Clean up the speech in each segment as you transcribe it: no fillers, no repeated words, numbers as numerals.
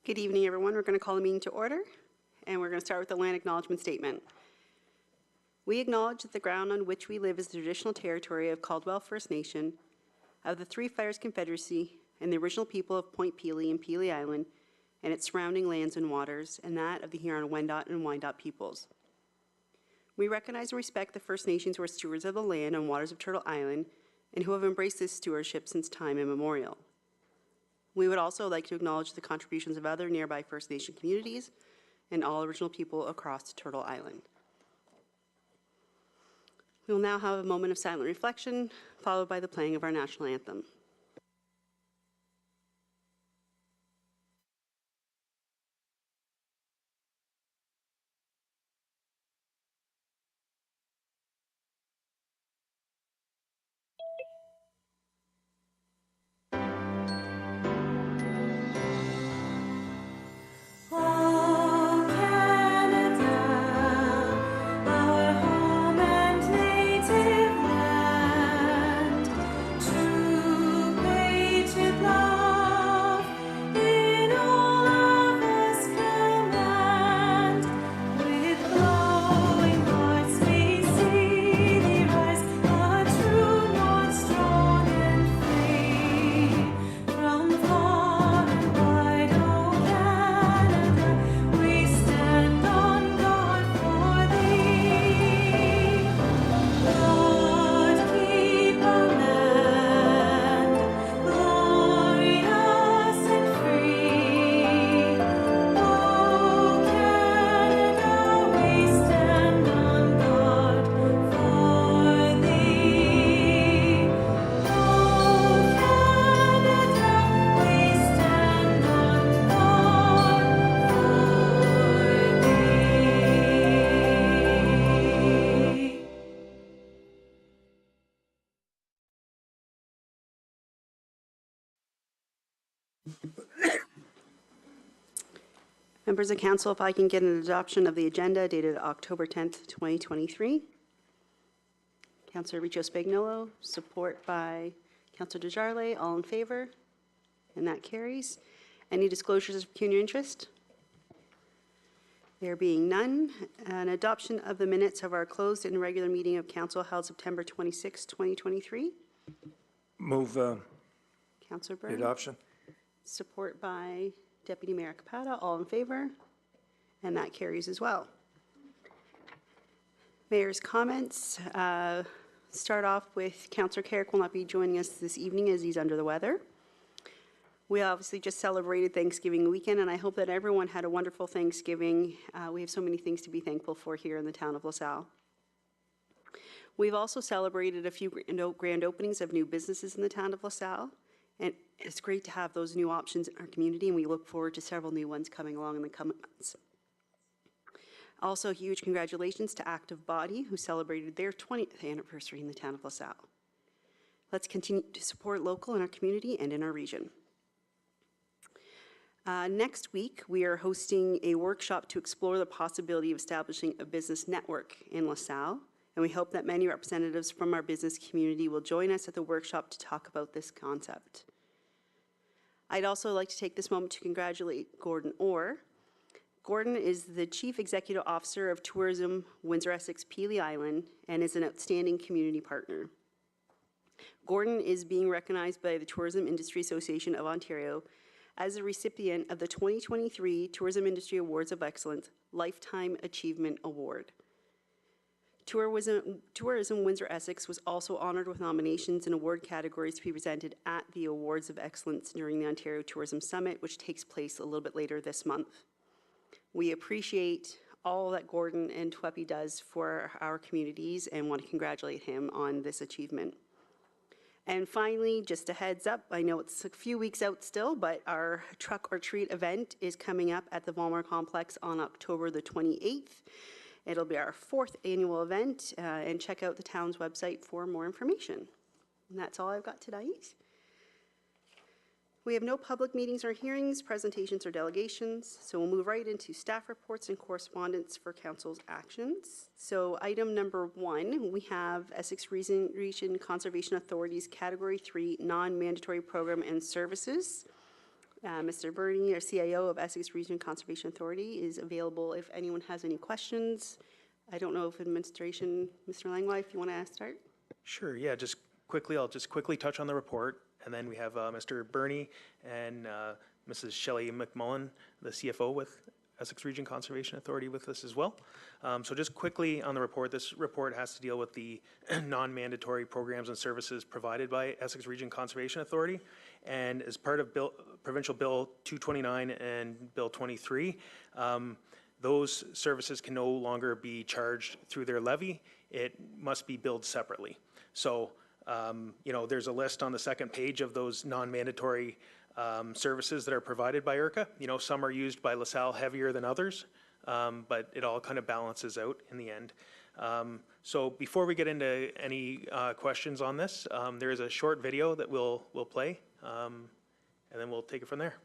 Good evening, everyone. We're going to call the meeting to order, and we're going to start with the land acknowledgement statement. We acknowledge that the ground on which we live is the traditional territory of Caldwell First Nation, of the Three Fires Confederacy, and the original people of Point Pelee and Pelee Island, and its surrounding lands and waters, and that of the Huron-Wendat and Wyandot peoples. We recognize and respect the First Nations who are stewards of the land and waters of Turtle Island, and who have embraced this stewardship since time immemorial. We would also like to acknowledge the contributions of other nearby First Nation communities and all original people across Turtle Island. We will now have a moment of silent reflection, followed by the playing of our national anthem. Members of Council, if I can get an adoption of the agenda dated October 10th, 2023. Councillor Riccio Spagnolo, support by Councillor Desjarlais. All in favor? And that carries. Any disclosures of pecuniary interest? There being none, an adoption of the minutes of our closed and regular meeting of Council held September 26, 2023. Move Councillor Byrne. adoption. Support by Deputy Mayor Capata. All in favor? And that carries as well. Mayor's comments. Start off with Councillor Carrick will not be joining us this evening as he's under the weather. We obviously just celebrated Thanksgiving weekend, and I hope that everyone had a wonderful Thanksgiving. We have so many things to be thankful for here in the town of LaSalle. We've also celebrated a few grand openings of new businesses in the town of LaSalle, and it's great to have those new options in our community, and we look forward to several new ones coming along in the coming months. Also, huge congratulations to Active Body, who celebrated their 20th anniversary in the town of LaSalle. Let's continue to support local in our community and in our region. Next week, we are hosting a workshop to explore the possibility of establishing a business network in LaSalle, and we hope that many representatives from our business community will join us at the workshop to talk about this concept. I'd also like to take this moment to congratulate Gordon Orr. Gordon is the Chief Executive Officer of Tourism Windsor-Essex Pelee Island and is an outstanding community partner. Gordon is being recognized by the Tourism Industry Association of Ontario as a recipient of the 2023 Tourism Industry Awards of Excellence Lifetime Achievement Award. Tourism Windsor-Essex was also honored with nominations in award categories to be presented at the Awards of Excellence during the Ontario Tourism Summit, which takes place a little bit later this month. We appreciate all that Gordon and TWEPI does for our communities and want to congratulate him on this achievement. And finally, just a heads up, I know it's a few weeks out still, but our Truck or Treat event is coming up at the Volmar Complex on October the 28th. It'll be our 4th annual event, and check out the town's website for more information. And that's all I've got tonight. We have no public meetings or hearings, presentations or delegations, so we'll move right into staff reports and correspondence for council's actions. So item number 1, we have Essex Region Conservation Authority's Category 3 non-mandatory program and services. Mr. Burney, our CIO of Essex Region Conservation Authority, is available if anyone has any questions. I don't know if administration, Mr. Langlois, if you want to start? Sure, yeah, I'll just quickly touch on the report, and then we have Mr. Burney and Mrs. Shelley McMullen, the CFO with Essex Region Conservation Authority, with us as well. So just quickly on the report, this report has to deal with the non-mandatory programs and services provided by Essex Region Conservation Authority. And as part of Provincial Bill 229 and Bill 23, those services can no longer be charged through their levy. It must be billed separately. So, there's a list on the second page of those non-mandatory services that are provided by IRCA. Some are used by LaSalle heavier than others, but it all kind of balances out in the end. So before we get into any questions on this, there is a short video that we'll play, and then we'll take it from there.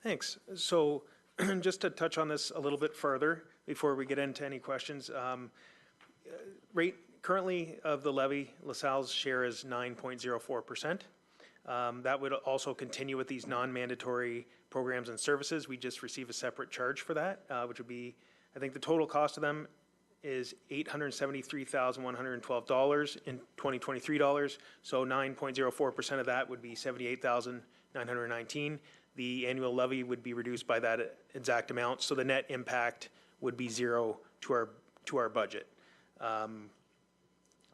Thanks. So just to touch on this a little bit further before we get into any questions, rate currently of the levy, LaSalle's share is 9.04%. That would also continue with these non-mandatory programs and services. We just receive a separate charge for that, which would be, I think the total cost of them is $873,112 in 2023 dollars. So 9.04% of that would be $78,919. The annual levy would be reduced by that exact amount. So the net impact would be zero to our budget.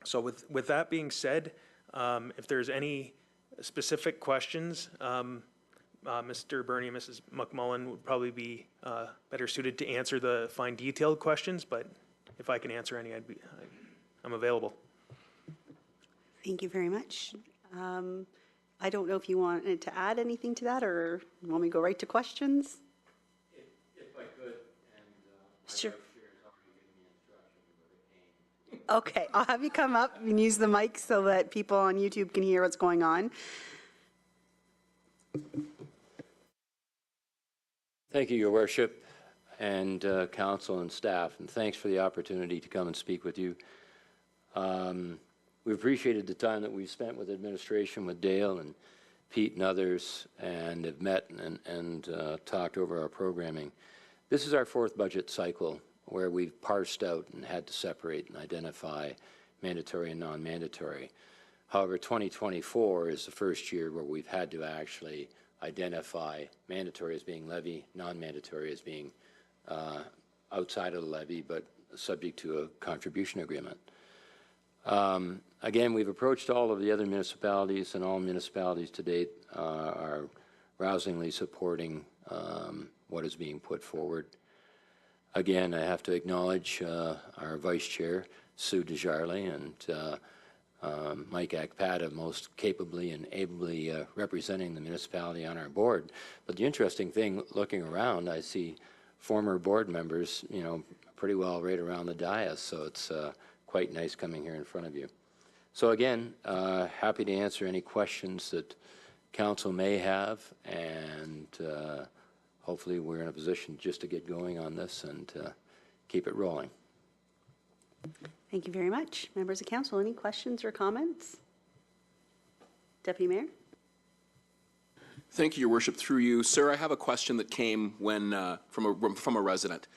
So with that being said, If there's any specific questions, Mr. Bernie and Mrs. McMullen would probably be better suited to answer the fine detailed questions, but if I can answer any, I'm available. Thank you very much. I don't know if you wanted to add anything to that, or want me to go right to questions? If I could, and Sure. my vice chair has already given me instructions, but it came. Okay, I'll have you come up and use the mic so that people on YouTube can hear what's going on. Thank you, Your Worship, and council and staff, and thanks for the opportunity to come and speak with you. We've appreciated the time that we've spent with administration, with Dale and Pete and others, and have met and talked over our programming. This is our fourth budget cycle where we've parsed out and had to separate and identify mandatory and non-mandatory. However, 2024 is the first year where we've had to actually identify mandatory as being levy, non-mandatory as being outside of the levy, but subject to a contribution agreement. Again, we've approached all of the other municipalities, and all municipalities to date are rousingly supporting what is being put forward. Again, I have to acknowledge our Vice Chair, Sue Desjarlais, and Mike Akpata, most capably and ably representing the municipality on our board. But the interesting thing, looking around, I see former board members, you know, pretty well right around the dais, so it's quite nice coming here in front of you. So again, happy to answer any questions that council may have, and hopefully we're in a position just to get going on this and keep it rolling. Thank you very much. Members of council, any questions or comments? Deputy Mayor? Thank you, Your Worship. Through you, sir, I have a question that came when from a resident.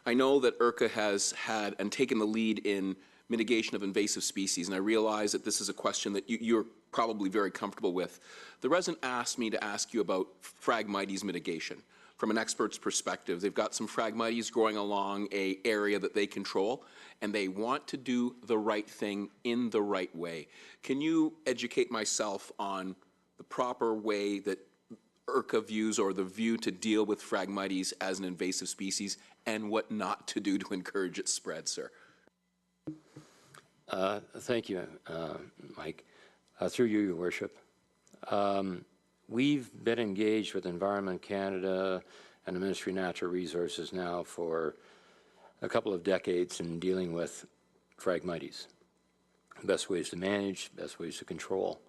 I know that IRCA has had and taken the lead in mitigation of invasive species, and I realize that this is a question that you're probably very comfortable with. The resident asked me to ask you about Phragmites mitigation. From an expert's perspective, they've got some Phragmites growing along an area that they control, and they want to do the right thing in the right way. Can you educate myself on the proper way that IRCA views, or the view to deal with Phragmites as an invasive species, and what not to do to encourage its spread, sir? Thank you, Mike. Through you, Your Worship. We've been engaged with Environment Canada and the Ministry of Natural Resources now for a couple of decades in dealing with Phragmites. Best ways to manage, best ways to control.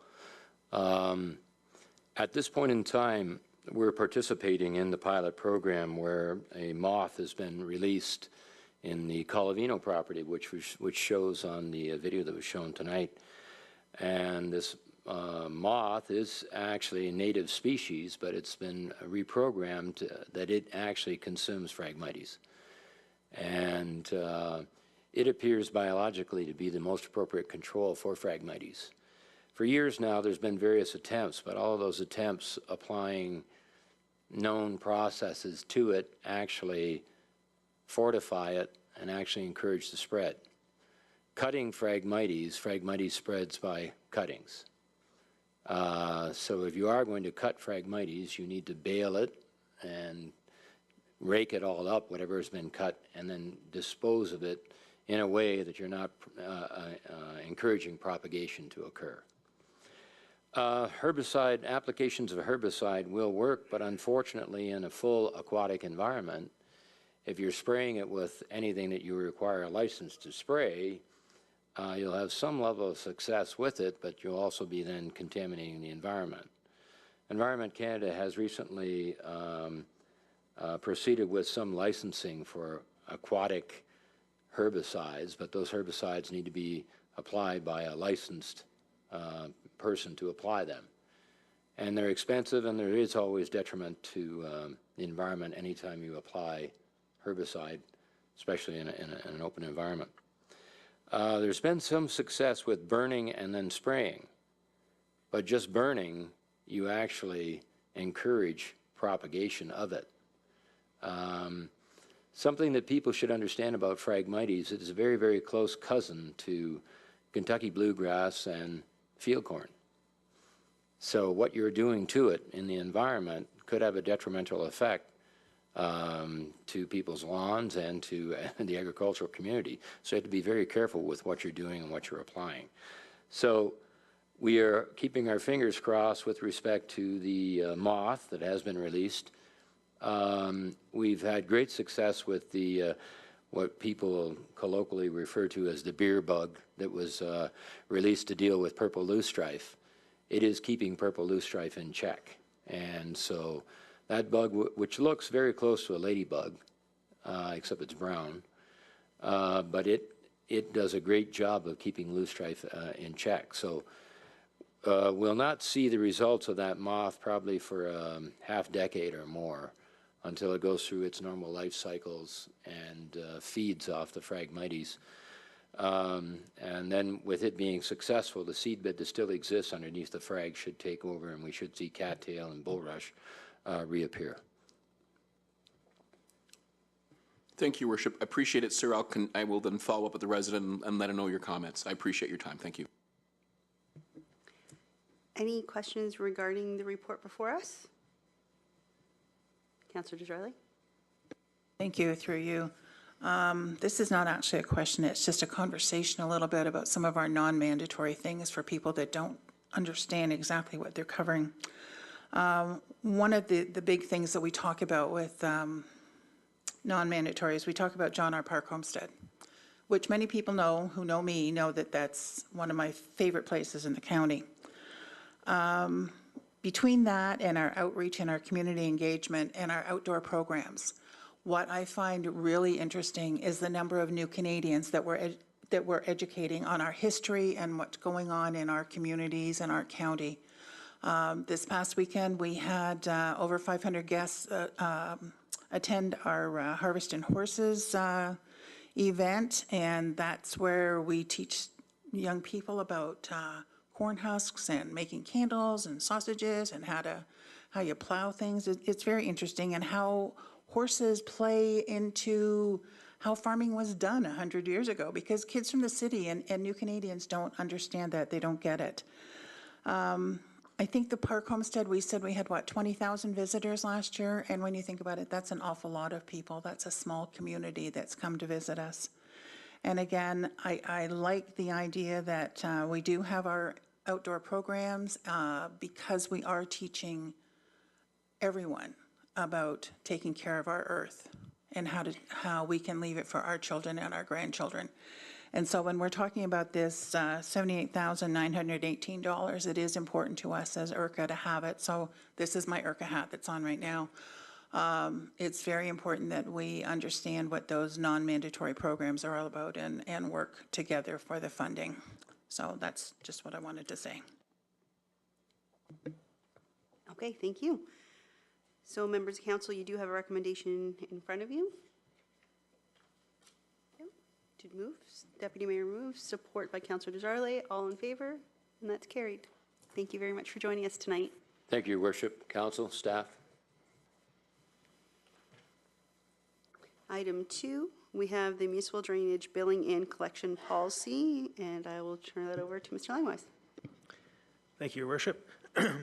At this point in time, we're participating in the pilot program where a moth has been released in the Colavino property, which shows on the video that was shown tonight. And this moth is actually a native species, but it's been reprogrammed that it actually consumes Phragmites. And it appears biologically to be the most appropriate control for Phragmites. For years now, there's been various attempts, but all of those attempts applying known processes to it actually fortify it and actually encourage the spread. Cutting Phragmites spreads by cuttings. So if you are going to cut Phragmites, you need to bale it and rake it all up, whatever has been cut, and then dispose of it in a way that you're not encouraging propagation to occur. Applications of herbicide will work, but unfortunately in a full aquatic environment, if you're spraying it with anything that you require a license to spray, you'll have some level of success with it, but you'll also be then contaminating the environment. Environment Canada has recently proceeded with some licensing for aquatic herbicides, but those herbicides need to be applied by a licensed person to apply them. And they're expensive, and there is always detriment to the environment anytime you apply herbicide, especially in an open environment. There's been some success with burning and then spraying, but just burning, you actually encourage propagation of it. Something that people should understand about Phragmites, it is a very, very close cousin to Kentucky bluegrass and field corn. So what you're doing to it in the environment could have a detrimental effect to people's lawns and to the agricultural community. So you have to be very careful with what you're doing and what you're applying. So we are keeping our fingers crossed with respect to the moth that has been released. We've had great success with the what people colloquially refer to as the beer bug that was released to deal with purple loosestrife. It is keeping purple loosestrife in check. And so that bug, which looks very close to a ladybug, except it's brown, but it does a great job of keeping loosestrife in check. So we'll not see the results of that moth probably for a half decade or more until it goes through its normal life cycles and feeds off the Phragmites. And then with it being successful, the seed bed that still exists underneath the frag should take over, and we should see cattail and bulrush reappear. Thank you, Your Worship. I appreciate it, sir. I will then follow up with the resident and let him know your comments. I appreciate your time. Thank you. Any questions regarding the report before us? Councillor Disraeli? Thank you, through you. This is not actually a question, it's just a conversation a little bit about some of our non-mandatory things for people that don't understand exactly what they're covering. One of the big things that we talk about with non-mandatory is we talk about John R. Park Homestead, which many people know, who know me, know that that's one of my favorite places in the county. Between that and our outreach and our community engagement and our outdoor programs, what I find really interesting is the number of new Canadians that we're educating on our history and what's going on in our communities and our county. This past weekend, we had over 500 guests attend our Harvest and Horses event, and that's where we teach young people about corn husks and making candles and sausages and how you plow things. It's very interesting, and how horses play into how farming was done 100 years ago, because kids from the city and new Canadians don't understand that. They don't get it. I think the Park Homestead, we said we had, 20,000 visitors last year, and when you think about it, that's an awful lot of people. That's a small community that's come to visit us. And again, I like the idea that we do have our outdoor programs because we are teaching everyone about taking care of our earth and how we can leave it for our children and our grandchildren. And so when we're talking about this $78,918, it is important to us as IRCA to have it. So this is my IRCA hat that's on right now. It's very important that we understand what those non-mandatory programs are all about and work together for the funding. So that's just what I wanted to say. Okay, thank you. So members of council, you do have a recommendation in front of you. To move, Deputy Mayor moves, support by Councillor Desjardins. All in favor? And that's carried. Thank you very much for joining us tonight. Thank you, Your Worship, council, staff. Item 2, we have the municipal drainage billing and collection policy, and I will turn that over to Mr. Langwise. Thank you, Your Worship.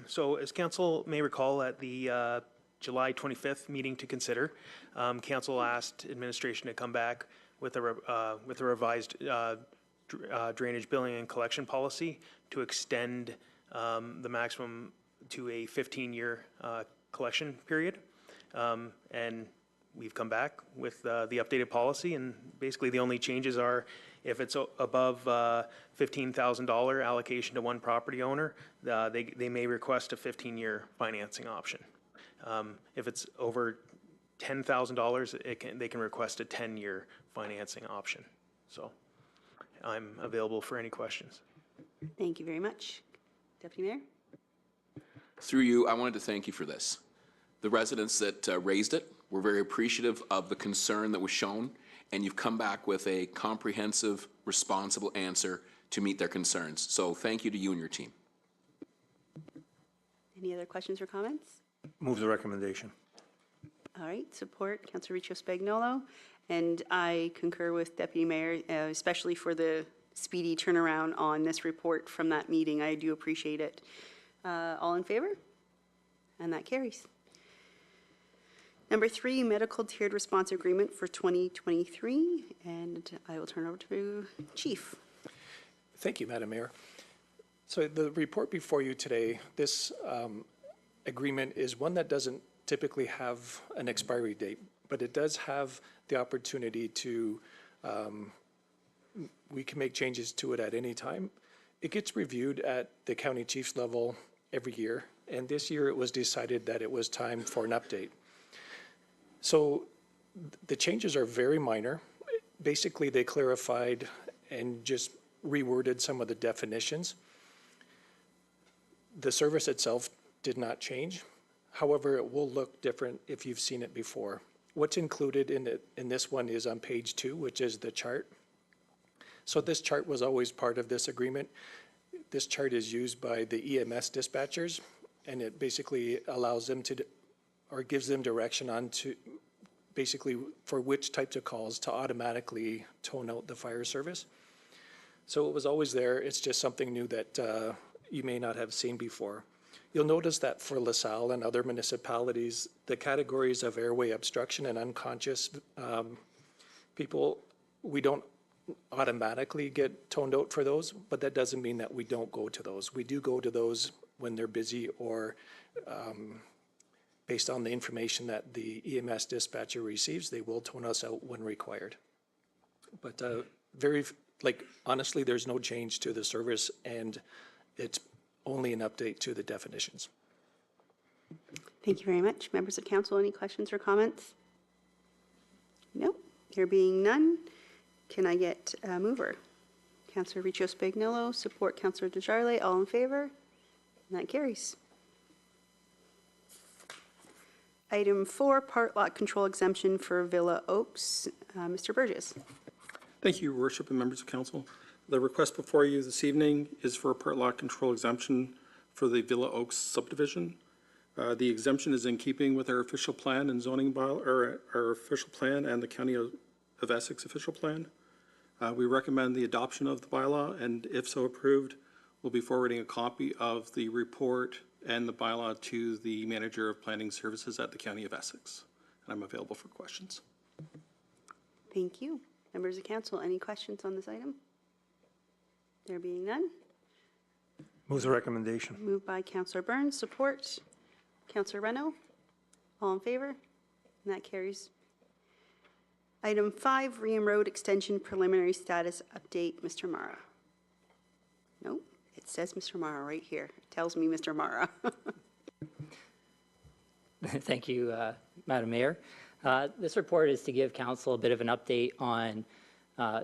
So as council may recall, at the July 25th meeting to consider, council asked administration to come back with a revised drainage billing and collection policy to extend the maximum to a 15-year collection period. And we've come back with the updated policy, and basically the only changes are if it's above $15,000 allocation to one property owner, they may request a 15-year financing option. If it's over $10,000, they can request a 10-year financing option. So I'm available for any questions. Thank you very much. Deputy Mayor? Through you, I wanted to thank you for this. The residents that raised it were very appreciative of the concern that was shown, and you've come back with a comprehensive, responsible answer to meet their concerns. So thank you to you and your team. Any other questions or comments? Move the recommendation. All right, support Councillor Riccio Spagnolo, and I concur with Deputy Mayor, especially for the speedy turnaround on this report from that meeting. I do appreciate it. All in favor? And that carries. Number 3, medical tiered response agreement for 2023, and I will turn over to Chief. Thank you, Madam Mayor. So the report before you today, this agreement is one that doesn't typically have an expiry date, but it does have the opportunity to, we can make changes to it at any time. It gets reviewed at the county chief's level every year, and this year it was decided that it was time for an update. So the changes are very minor. Basically, they clarified and just reworded some of the definitions. The service itself did not change. However, it will look different if you've seen it before. What's included in this one is on page 2, which is the chart. So this chart was always part of this agreement. This chart is used by the EMS dispatchers, and it basically allows them to, or gives them direction on to, basically for which types of calls to automatically tone out the fire service. So it was always there. It's just something new that you may not have seen before. You'll notice that for LaSalle and other municipalities, the categories of airway obstruction and unconscious people, we don't automatically get toned out for those, but that doesn't mean that we don't go to those. We do go to those when they're busy or based on the information that the EMS dispatcher receives, they will tone us out when required. But honestly, there's no change to the service, and it's only an update to the definitions. Thank you very much. Members of council, any questions or comments? No. There being none, can I get a mover? Councillor Riccio Spagnolo, support Councillor Desjardins. All in favor? And that carries. Item 4, part lot control exemption for Villa Oaks. Mr. Burgess. Thank you, Your Worship and members of council. The request before you this evening is for a part lot control exemption for the Villa Oaks subdivision. The exemption is in keeping with our official plan and zoning bylaw, or our official plan and the County of Essex official plan. We recommend the adoption of the bylaw, and if so approved, we'll be forwarding a copy of the report and the bylaw to the Manager of Planning Services at the County of Essex. And I'm available for questions. Thank you. Members of council, any questions on this item? There being none. Move the recommendation. Moved by Councillor Burns, support Councillor Renault. All in favor? And that carries. Item 5, Ream Road Extension Preliminary Status Update, Mr. Mara. No, it says Mr. Mara right here. It tells me Mr. Mara. Thank you, Madam Mayor. This report is to give council a bit of an update on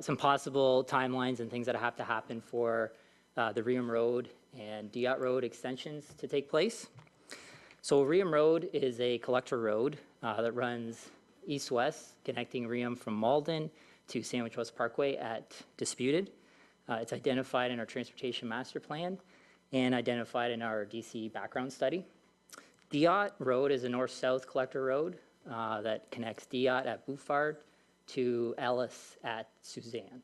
some possible timelines and things that have to happen for the Ream Road and Diot Road extensions to take place. So Ream Road is a collector road that runs east-west, connecting Ream from Malden to Sandwich West Parkway at Disputed. It's identified in our Transportation Master Plan and identified in our DC background study. Diot Road is a north-south collector road that connects Diot at Bouffard to Ellis at Suzanne.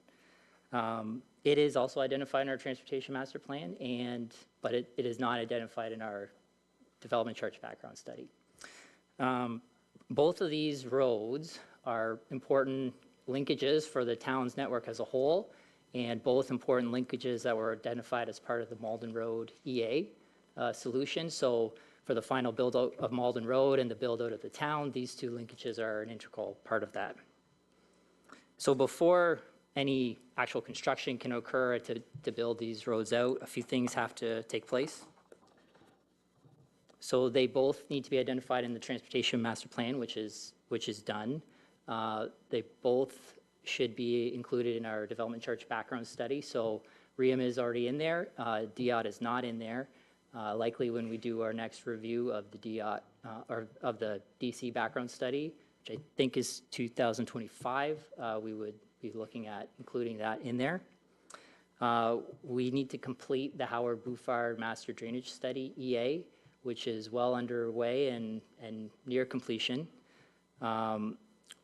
It is also identified in our Transportation Master Plan, but it is not identified in our Development Church background study. Both of these roads are important linkages for the town's network as a whole, and both important linkages that were identified as part of the Malden Road EA solution. So for the final build-out of Malden Road and the build-out of the town, these two linkages are an integral part of that. So before any actual construction can occur to build these roads out, a few things have to take place. So they both need to be identified in the Transportation Master Plan, which is done. They both should be included in our Development Church background study. So Ream is already in there. Diot is not in there. Likely when we do our next review of the Diot or of the DC background study, which I think is 2025, we would be looking at including that in there. We need to complete the Howard Bouffard Master Drainage Study, EA, which is well underway and near completion.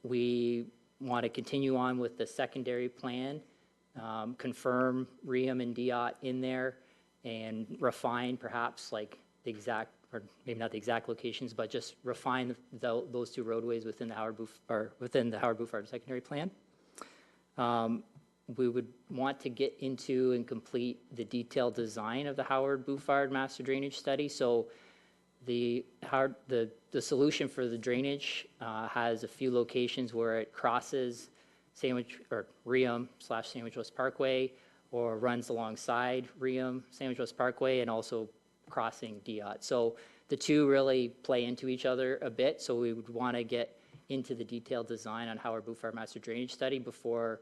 We want to continue on with the secondary plan confirm Riem and Diot in there, and refine perhaps like the exact, or maybe not the exact locations, but just refine those two roadways within the Howard Bouffard secondary plan. We would want to get into and complete the detailed design of the Howard Bouffard master drainage study. So the solution for the drainage has a few locations where it crosses Riem/Sandwich West Parkway, or runs alongside Riem/Sandwich West Parkway, and also crossing Diot. So the two really play into each other a bit. So we would want to get into the detailed design on Howard Bouffard master drainage study before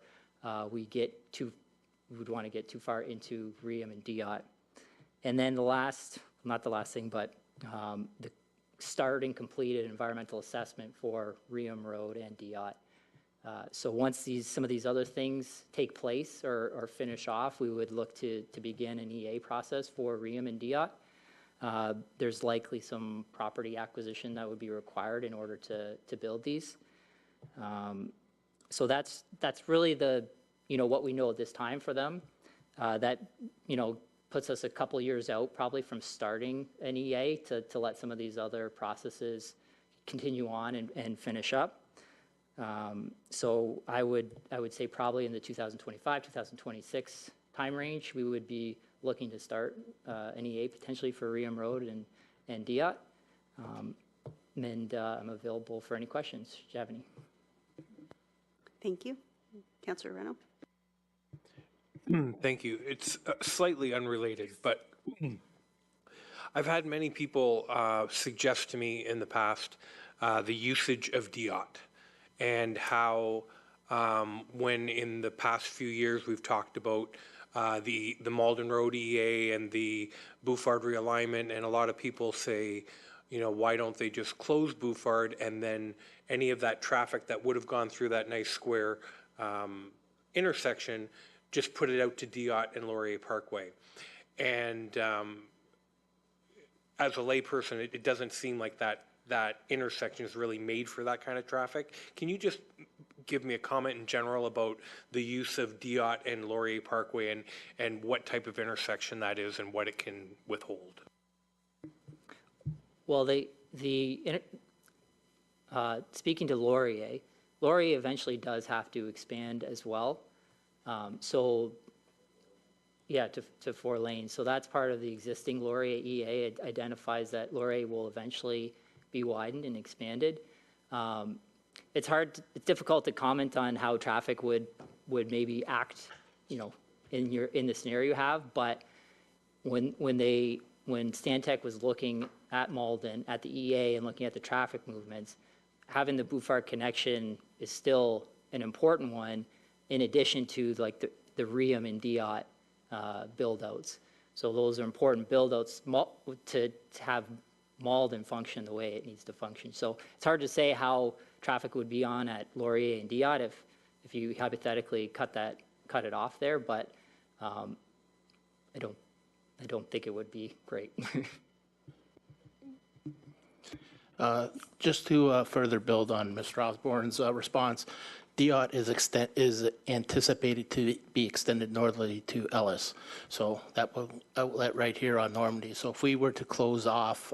we would want to get too far into Riem and Diot. And then not the last thing, but the start and completed environmental assessment for Riem Road and Diot. So once some of these other things take place or finish off, we would look to begin an EA process for Riem and Diot. There's likely some property acquisition that would be required in order to build these. So that's really what we know at this time for them. That puts us a couple years out probably from starting an EA to let some of these other processes continue on and finish up. So I would say probably in the 2025, 2026 time range, we would be looking to start an EA potentially for Riem Road and Diot. And I'm available for any questions. Do you have any? Thank you. Councillor Reno. Thank you. It's slightly unrelated, but I've had many people suggest to me in the past the usage of Diot, and how when in the past few years we've talked about the Malden Road EA and the Bouffard realignment, and a lot of people say, why don't they just close Bouffard, and then any of that traffic that would have gone through that nice square intersection, just put it out to Diot and Laurier Parkway. And as a layperson, it doesn't seem like that intersection is really made for that kind of traffic. Can you just give me a comment in general about the use of Diot and Laurier Parkway, and what type of intersection that is and what it can withhold? Well, speaking to Laurier eventually does have to expand as well. To 4 lanes. So that's part of the existing Laurier EA. It identifies that Laurier will eventually be widened and expanded. It's difficult to comment on how traffic would maybe act, in the scenario you have. But when Stantec was looking at Malden at the EA and looking at the traffic movements, having the Bouffard connection is still an important one, in addition to like the Riem and Diot build-outs. So those are important build-outs to have Malden function the way it needs to function. So it's hard to say how traffic would be on at Laurier and Diot if you hypothetically cut it off there, but I don't think it would be great. Just to further build on Mr. Osborne's response, Diot is anticipated to be extended northerly to Ellis. So that will outlet right here on Normandy. So if we were to close off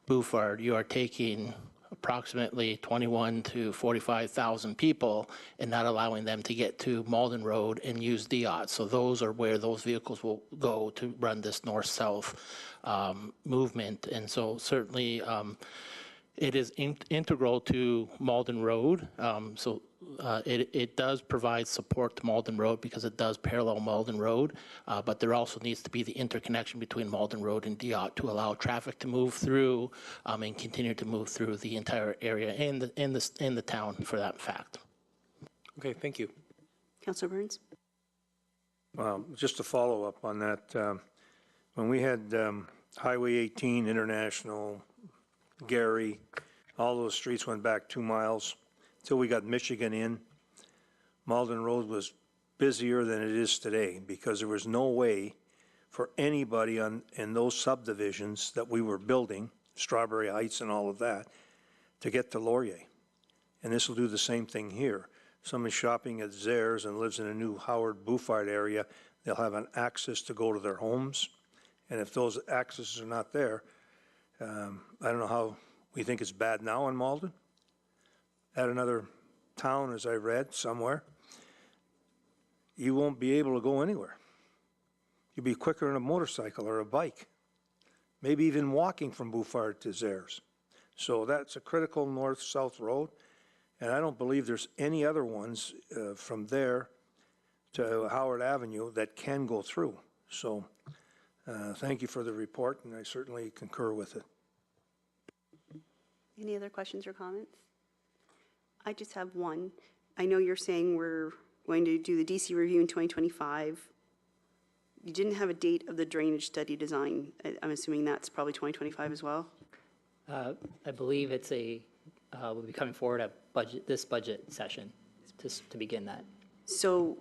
Bouffard, you are taking approximately 21 to 45,000 people and not allowing them to get to Malden Road and use Diot. So those are where those vehicles will go to run this north-south movement. And so certainly it is integral to Malden Road. It does provide support to Malden Road because it does parallel Malden Road, but there also needs to be the interconnection between Malden Road and Diot to allow traffic to move through and continue to move through the entire area and in the town for that fact. Okay, thank you. Councillor Burns. Just to follow up on that, when we had Highway 18, International, Gary, all those streets went back 2 miles till we got Michigan in. Malden Road was busier than it is today because there was no way for anybody in those subdivisions that we were building, Strawberry Heights and all of that, to get to Laurier. And this will do the same thing here. somebody shopping at Zares and lives in a new Howard Bouffard area, they'll have an access to go to their homes. And if those accesses are not there, I don't know how we think it's bad now in Malden. At another town, as I read somewhere, you won't be able to go anywhere. You'll be quicker on a motorcycle or a bike, maybe even walking from Bouffard to Zares. So that's a critical north-south road, and I don't believe there's any other ones from there to Howard Avenue that can go through. So thank you for the report, and I certainly concur with it. Any other questions or comments? I just have one. I know you're saying we're going to do the DC review in 2025. You didn't have a date of the drainage study design. I'm assuming that's probably 2025 as well? I believe it's we'll be coming forward at this budget session to begin that. So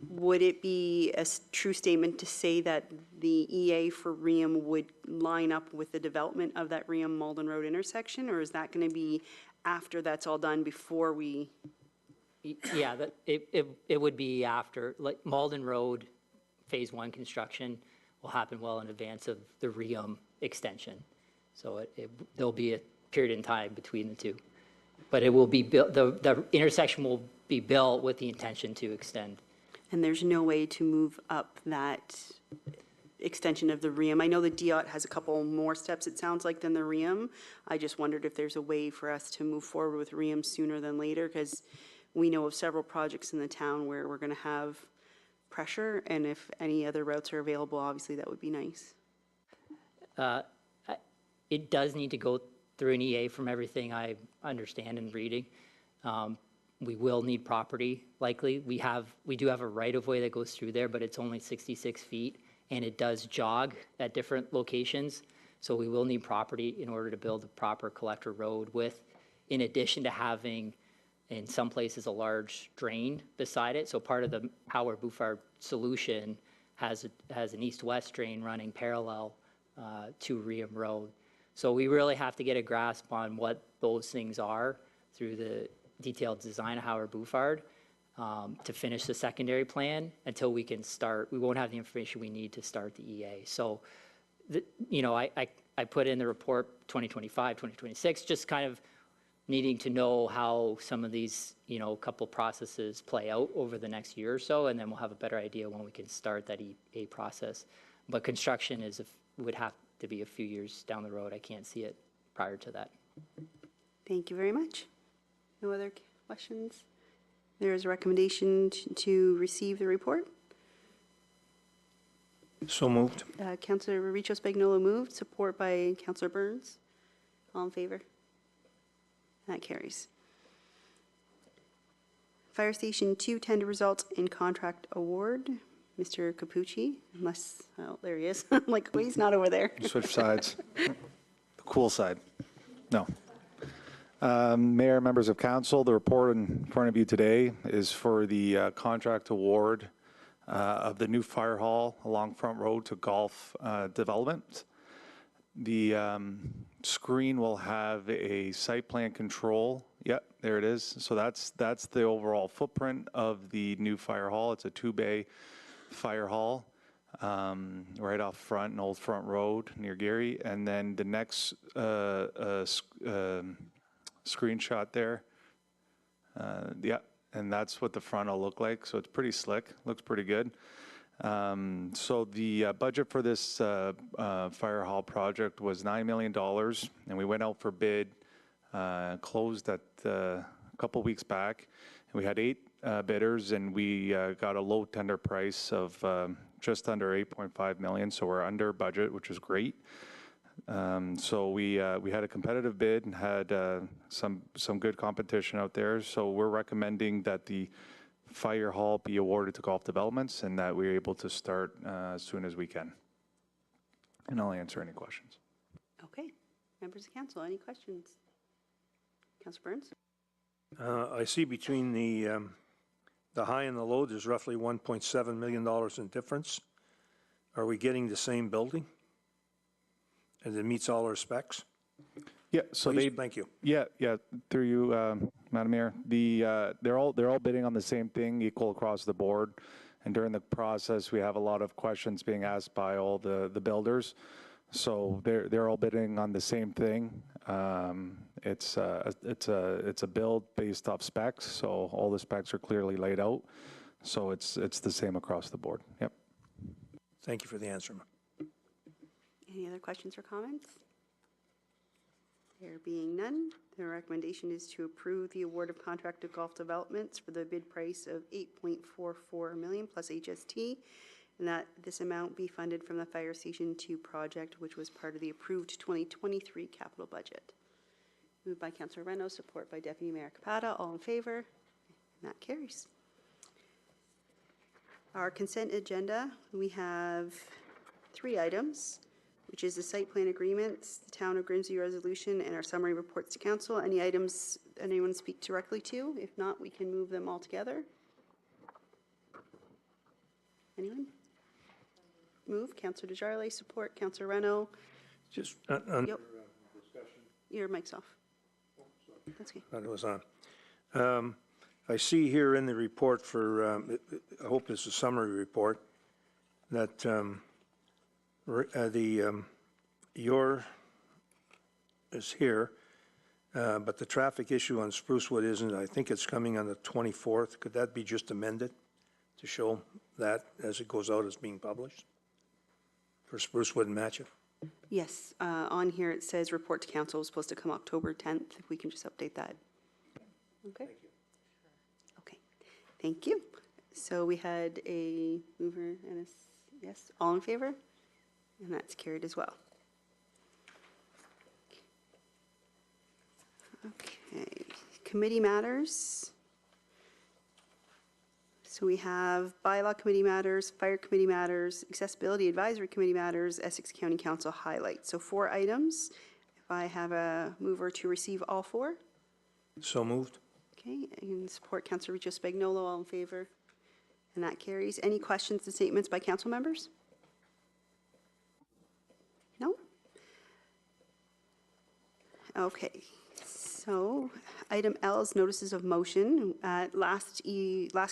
would it be a true statement to say that the EA for REAM would line up with the development of that REAM-Malden Road intersection, or is that going to be after that's all done before we? Yeah, it would be after, like Malden Road Phase 1 construction will happen well in advance of the REAM extension. So there'll be a period in time between the two. But it will be built, the intersection will be built with the intention to extend. And there's no way to move up that extension of the REAM? I know the DOT has a couple more steps, it sounds like, than the REAM. I just wondered if there's a way for us to move forward with REAM sooner than later, because we know of several projects in the town where we're going to have pressure, and if any other routes are available, obviously that would be nice. It does need to go through an EA from everything I understand and reading. We will need property, likely. We do have a right-of-way that goes through there, but it's only 66 feet, and it does jog at different locations. So we will need property in order to build a proper collector road with, in addition to having, in some places, a large drain beside it. So part of the Howard Bouffard solution has an east-west drain running parallel to REAM Road. So we really have to get a grasp on what those things are through the detailed design of Howard Bouffard to finish the secondary plan until we can start. We won't have the information we need to start the EA. So, I put in the report 2025, 2026, just kind of needing to know how some of these, couple processes play out over the next year or so, and then we'll have a better idea when we can start that EA process. But construction would have to be a few years down the road. I can't see it prior to that. Thank you very much. No other questions? There is a recommendation to receive the report. So moved. Councillor Richo Spagnuolo moved, support by Councillor Burns. All in favor? That carries. Fire Station 2 tender results and contract award. Mr. Capucci, unless, oh, there he is. I'm like, oh, he's not over there. Switch sides. The cool side. No. Mayor, members of council, the report in front of you today is for the contract award of the new fire hall along Front Road to Golf Development. The screen will have a site plan control. Yep, there it is. So that's the overall footprint of the new fire hall. It's a 2-bay fire hall right off front in Old Front Road near Gary. And then the next screenshot there. Yeah, and that's what the front will look like. So it's pretty slick, looks pretty good. So the budget for this fire hall project was $9 million, and we went out for bid, closed at a couple weeks back. And we had 8 bidders, and we got a low tender price of just under $8.5 million. So we're under budget, which is great. So we had a competitive bid and had some good competition out there. So we're recommending that the fire hall be awarded to Golf Developments and that we're able to start as soon as we can. And I'll answer any questions. Okay. Members of council, any questions? Councillor Burns? I see between the high and the low, there's roughly $1.7 million in difference. Are we getting the same building? And it meets all our specs? Yeah, so Please, thank you. Yeah, through you, Madam Mayor. They're all bidding on the same thing, equal across the board. And during the process, we have a lot of questions being asked by all the builders. So they're all bidding on the same thing. It's a build based off specs, so all the specs are clearly laid out. So it's the same across the board. Yep. Thank you for the answer. Any other questions or comments? There being none, the recommendation is to approve the award of contract to Golf Developments for the bid price of $8.44 million plus HST, and that this amount be funded from the Fire Station 2 project, which was part of the approved 2023 capital budget. Moved by Councillor Reno, support by Deputy Mayor Capata. All in favor? And that carries. Our consent agenda, we have 3 items, which is the site plan agreements, the Town of Grimsby resolution, and our summary reports to council. Any items anyone speak directly to? If not, we can move them all together. Anyone? Move. Councillor Desjardins, support. Councillor Reno. Just Yep. Your mic's off. That's okay. It was on. I see here in the report for, I hope it's a summary report, that your is here, but the traffic issue on Sprucewood isn't. I think it's coming on the 24th. Could that be just amended to show that as it goes out as being published for Sprucewood and Matchett? Yes, on here it says report to council was supposed to come October 10th. If we can just update that. Okay. Thank you. Okay, thank you. So we had a mover and a yes. All in favor? And that's carried as well. Okay, committee matters. So we have bylaw committee matters, fire committee matters, accessibility advisory committee matters, Essex County Council highlights. So 4 items. If I have a mover to receive all 4. So moved. Okay, and support Councillor Riccio Spagnolo. All in favor? And that carries. Any questions and statements by council members? No? Okay, so item L is notices of motion. At last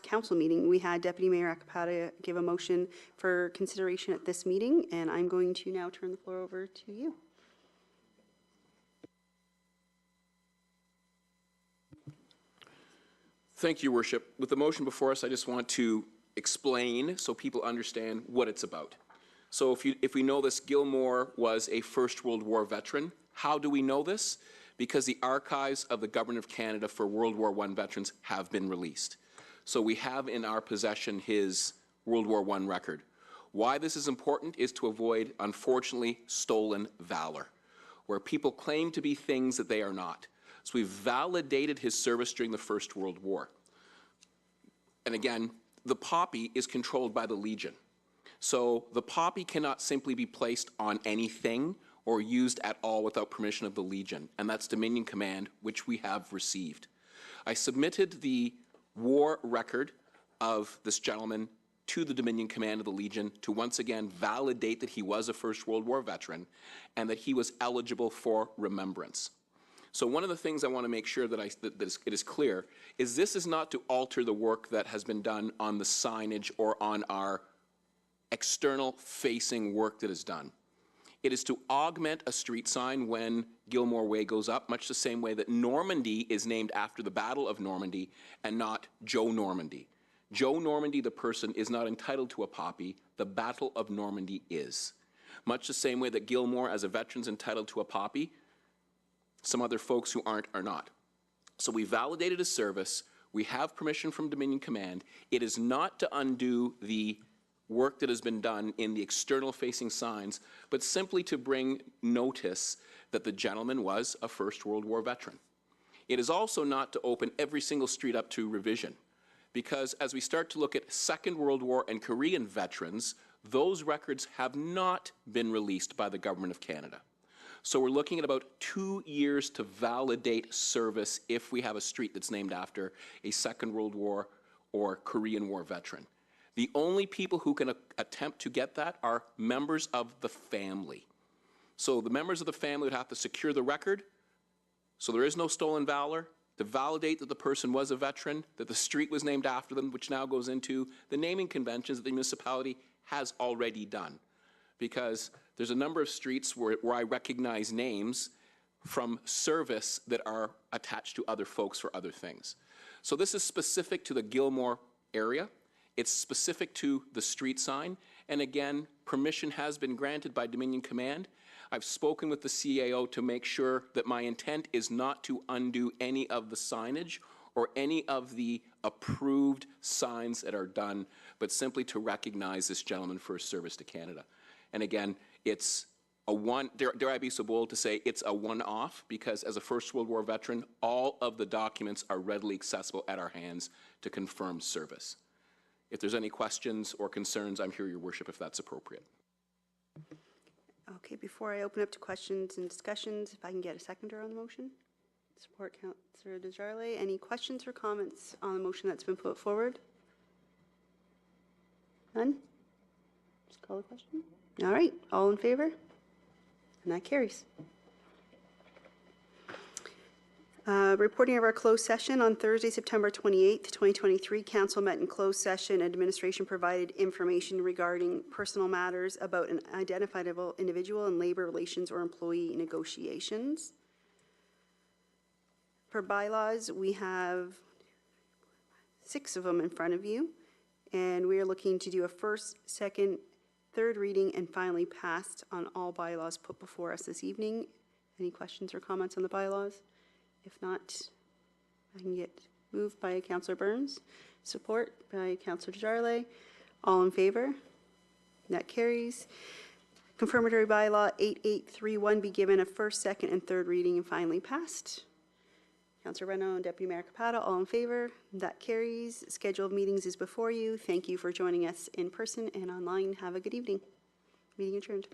council meeting, we had Deputy Mayor Acapata give a motion for consideration at this meeting, and I'm going to now turn the floor over to you. Thank you, Your Worship. With the motion before us, I just want to explain so people understand what it's about. So if we know this, Gilmore was a First World War veteran. How do we know this? Because the archives of the Government of Canada for World War I veterans have been released. So we have in our possession his World War I record. Why this is important is to avoid, unfortunately, stolen valor, where people claim to be things that they are not. So we've validated his service during the First World War. And again, the poppy is controlled by the Legion. So the poppy cannot simply be placed on anything or used at all without permission of the Legion, and that's Dominion Command, which we have received. I submitted the war record of this gentleman to the Dominion Command of the Legion to once again validate that he was a First World War veteran and that he was eligible for remembrance. So one of the things I want to make sure that it is clear is this is not to alter the work that has been done on the signage or on our external facing work that is done. It is to augment a street sign when Gilmore Way goes up, much the same way that Normandy is named after the Battle of Normandy and not Joe Normandy. Joe Normandy, the person, is not entitled to a poppy. The Battle of Normandy is. Much the same way that Gilmore, as a veteran, is entitled to a poppy, some other folks who aren't are not. So we validated his service. We have permission from Dominion Command. It is not to undo the work that has been done in the external facing signs, but simply to bring notice that the gentleman was a First World War veteran. It is also not to open every single street up to revision, because as we start to look at Second World War and Korean veterans, those records have not been released by the Government of Canada. So we're looking at about 2 years to validate service if we have a street that's named after a Second World War or Korean War veteran. The only people who can attempt to get that are members of the family. So the members of the family would have to secure the record, so there is no stolen valor, to validate that the person was a veteran, that the street was named after them, which now goes into the naming conventions that the municipality has already done. Because there's a number of streets where I recognize names from service that are attached to other folks for other things. So this is specific to the Gilmore area. It's specific to the street sign. And again, permission has been granted by Dominion Command. I've spoken with the CAO to make sure that my intent is not to undo any of the signage or any of the approved signs that are done, but simply to recognize this gentleman for his service to Canada. And again, it's a one, dare I be so bold to say it's a one-off, because as a First World War veteran, all of the documents are readily accessible at our hands to confirm service. If there's any questions or concerns, I'm here, Your Worship, if that's appropriate. Okay, before I open up to questions and discussions, if I can get a seconder on the motion? Support Councillor Desjardins. Any questions or comments on the motion that's been put forward? None? Just call the question. All right, all in favor? And that carries. Reporting of our closed session on Thursday, September 28th, 2023. Council met in closed session. Administration provided information regarding personal matters about an identifiable individual in labor relations or employee negotiations. For bylaws, we have 6 of them in front of you, and we are looking to do a first, second, third reading and finally passed on all bylaws put before us this evening. Any questions or comments on the bylaws? If not, I can get moved by Councillor Burns, support by Councillor Desjardins. All in favor? That carries. Confirmatory bylaw 8831 be given a first, second, and third reading and finally passed. Councillor Reno and Deputy Mayor Capata, all in favor? That carries. Schedule of meetings is before you. Thank you for joining us in person and online. Have a good evening. Meeting adjourned.